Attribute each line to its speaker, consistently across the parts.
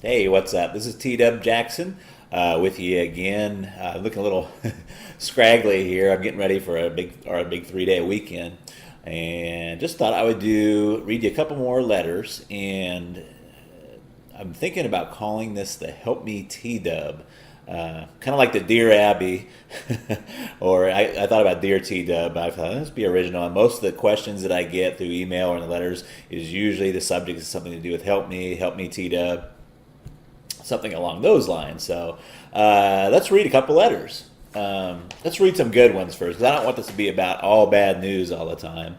Speaker 1: Hey, what's up? This is T. W. Jackson with you again. Looking a little scraggly here. I'm getting ready for a big 3 day weekend, and just thought I would read you a couple more letters. And I'm thinking about calling this the Help Me T-Dub. Kind of like the Dear Abby, or I thought about Dear T-Dub, but I thought let's be original. And most of the questions that I get through email or in the letters is usually the subject is something to do with Help Me T-Dub, something along those lines. So let's read a couple letters. Let's read some good ones first, because I don't want this to be about all bad news all the time.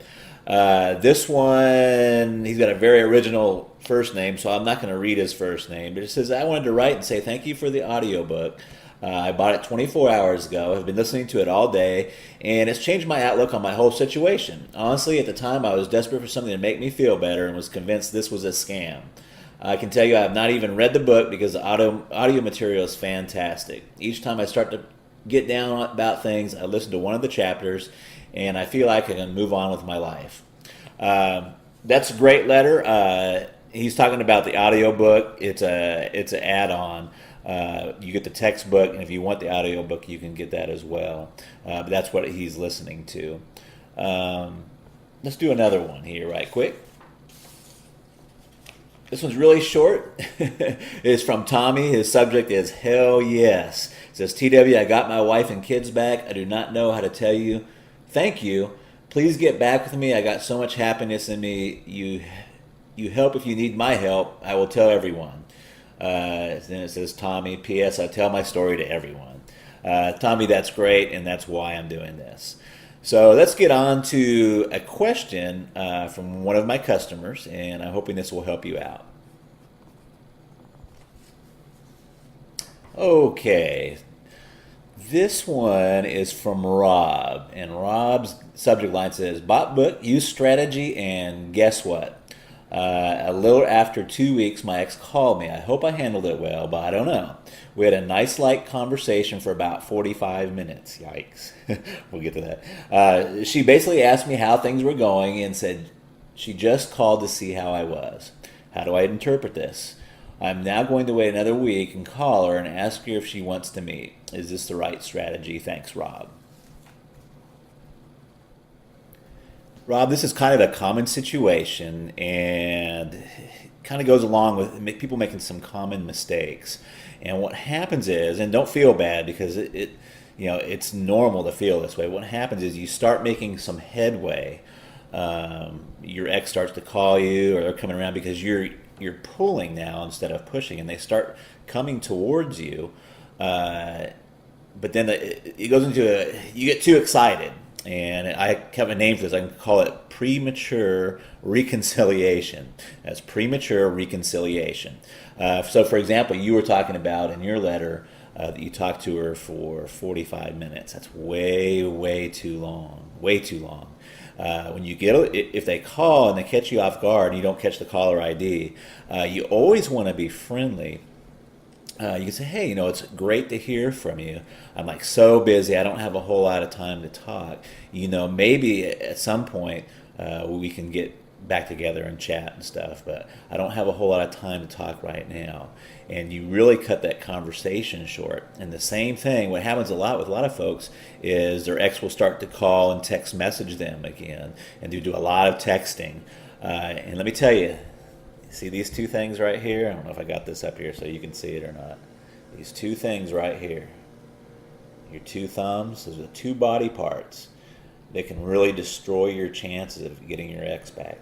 Speaker 1: This one, he's got a very original first name, so I'm not going to read his first name. But it says, I wanted to write and say thank you for the audiobook. I bought it 24 hours ago. I've been listening to it all day, and it's changed my outlook on my whole situation. Honestly, at the time, I was desperate for something to make me feel better and was convinced this was a scam. I can tell you I have not even read the book because the audio material is fantastic. Each time I start to get down about things, I listen to one of the chapters, and I feel like I can move on with my life. That's a great letter. He's talking about the audiobook. It's an add-on. You get the textbook, and if you want the audiobook, you can get that as well. But that's what he's listening to. Let's do another one here right quick. This one's really short. It's from Tommy. His subject is Hell Yes. It says, TW, I got my wife and kids back. I do not know how to tell you. Thank you. Please get back with me. I got so much happiness in me. You help if you need my help. I will tell everyone. Then it says, Tommy, P.S. I tell my story to everyone. Tommy, that's great, and that's why I'm doing this. So let's get on to a question from one of my customers, and I'm hoping this will help you out. Okay, this one is from Rob, and Rob's subject line says, Bought book, use strategy, and guess what? A little after 2 weeks, my ex called me. I hope I handled it well, but I don't know. We had a nice, light conversation for about 45 minutes. Yikes. We'll get to that. She basically asked me how things were going and said she just called to see how I was. How do I interpret this? I'm now going to wait another week and call her and ask her if she wants to meet. Is this the right strategy? Thanks, Rob. Rob, this is kind of a common situation and kind of goes along with people making some common mistakes. And what happens is, and don't feel bad because it's normal to feel this way. What happens is you start making some headway. Your ex starts to call you, or they're coming around because you're pulling now instead of pushing, and they start coming towards you. But then it goes into you get too excited, and I have a name for this. I can call it premature reconciliation. That's premature reconciliation. So, for example, you were talking about in your letter that you talked to her for 45 minutes. That's way, way too long. Way too long. When you if they call and they catch you off guard and you don't catch the caller ID, you always want to be friendly. You can say, hey, it's great to hear from you. I'm like so busy. I don't have a whole lot of time to talk. Maybe at some point we can get back together and chat and stuff, but I don't have a whole lot of time to talk right now. And you really cut that conversation short. And the same thing, what happens a lot with a lot of folks is their ex will start to call and text message them again, and they do a lot of texting. And let me tell you, see these two things right here? I don't know if I got this up here so you can see it or not. These two things right here, your two thumbs, those are the two body parts. They can really destroy your chances of getting your ex back.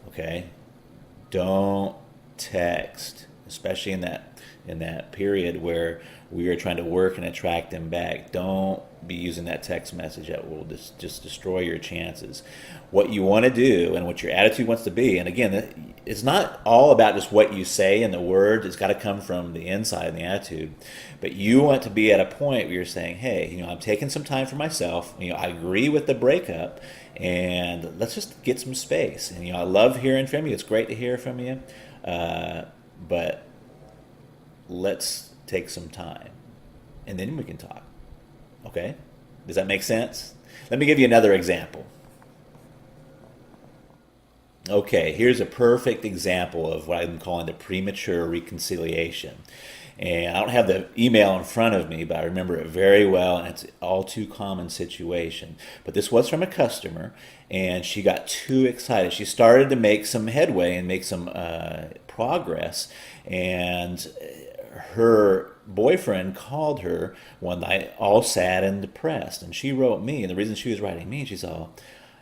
Speaker 1: Okay? Don't text, especially in that period where we are trying to work and attract them back. Don't be using that text message. That will just destroy your chances. What you want to do and what your attitude wants to be, and again, it's not all about just what you say and the words. It's got to come from the inside and the attitude. But you want to be at a point where you're saying, hey, I'm taking some time for myself. I agree with the breakup, and let's just get some space. And I love hearing from you. It's great to hear from you, but let's take some time, and then we can talk. Okay? Does that make sense? Let me give you another example. Okay, here's a perfect example of what I'm calling the premature reconciliation. And I don't have the email in front of me, but I remember it very well, and it's an all too common situation. But this was from a customer, and she got too excited. She started to make some headway and make some progress, and her boyfriend called her one night all sad and depressed, and she wrote me. And the reason she was writing me, she's all,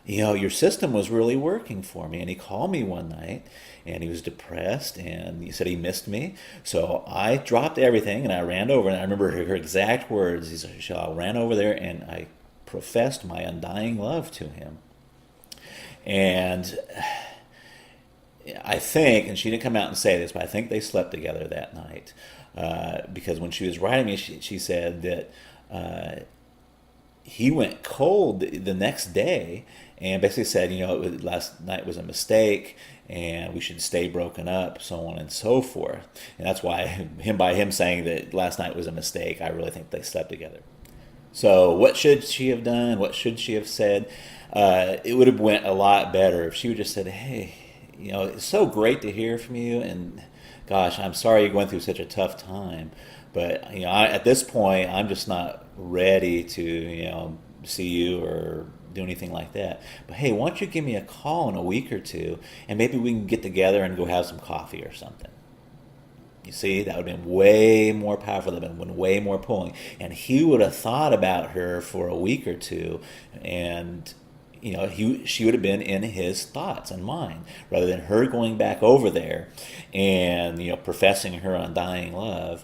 Speaker 1: your system was really working for me. And he called me one night and he was depressed and he said he missed me. So I dropped everything and I ran over, and I remember her exact words. He said, I ran over there and I professed my undying love to him. And I think, and she didn't come out and say this, but I think they slept together that night. Because when she was writing me, she said that he went cold the next day and basically said, last night was a mistake and we should stay broken up, so on and so forth. And that's why by him saying that last night was a mistake, I really think they slept together. So what should she have done? What should she have said? It would have went a lot better if she would just said, hey, it's so great to hear from you, and gosh, I'm sorry you're going through such a tough time. But at this point, I'm just not ready to see you or do anything like that. But hey, why don't you give me a call in a week or two, and maybe we can get together and go have some coffee or something. You see, that would have been way more powerful. That would have been way more pulling. And he would have thought about her for a week or two, and she would have been in his thoughts and mind, rather than her going back over there and professing her undying love,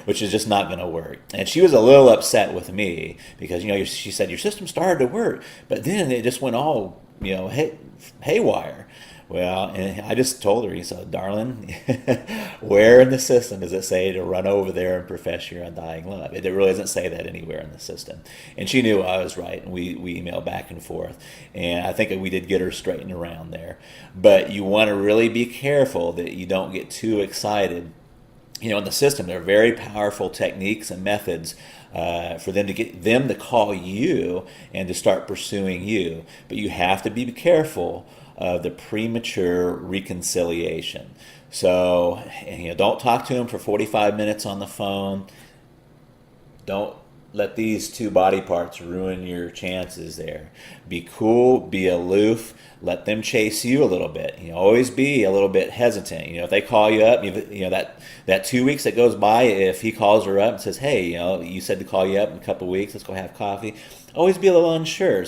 Speaker 1: which is just not going to work. And she was a little upset with me because she said your system started to work, but then it just went all haywire. Well, and I just told her, he said, darling, where in the system does it say to run over there and profess your undying love? It really doesn't say that anywhere in the system. And she knew I was right, and we emailed back and forth. And I think that we did get her straightened around there. But you want to really be careful that you don't get too excited. In the system, there are very powerful techniques and methods for them to get them to call you and to start pursuing you. But you have to be careful of the premature reconciliation. So, don't talk to him for 45 minutes on the phone. Don't let these two body parts ruin your chances there. Be cool, be aloof, let them chase you a little bit. Always be a little bit hesitant. If they call you up, that 2 weeks that goes by, if he calls her up and says, hey, you said to call you up in a couple of weeks, let's go have coffee. Always be a little unsure.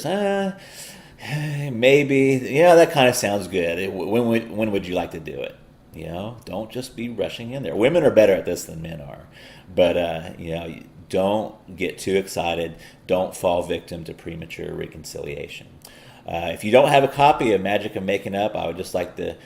Speaker 1: Maybe, that kind of sounds good. When would you like to do it? Don't just be rushing in there. Women are better at this than men are. But, don't get too excited. Don't fall victim to premature reconciliation. If you don't have a copy of Magic of Making Up, I would just like to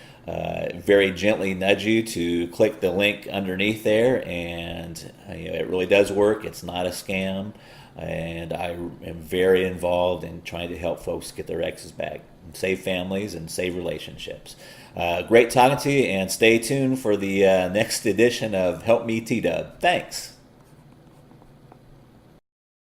Speaker 1: very gently nudge you to click the link underneath there. And it really does work. It's not a scam. And I am very involved in trying to help folks get their exes back, and save families, and save relationships. Great talking to you, and stay tuned for the next edition of Help Me T-Dub. Thanks.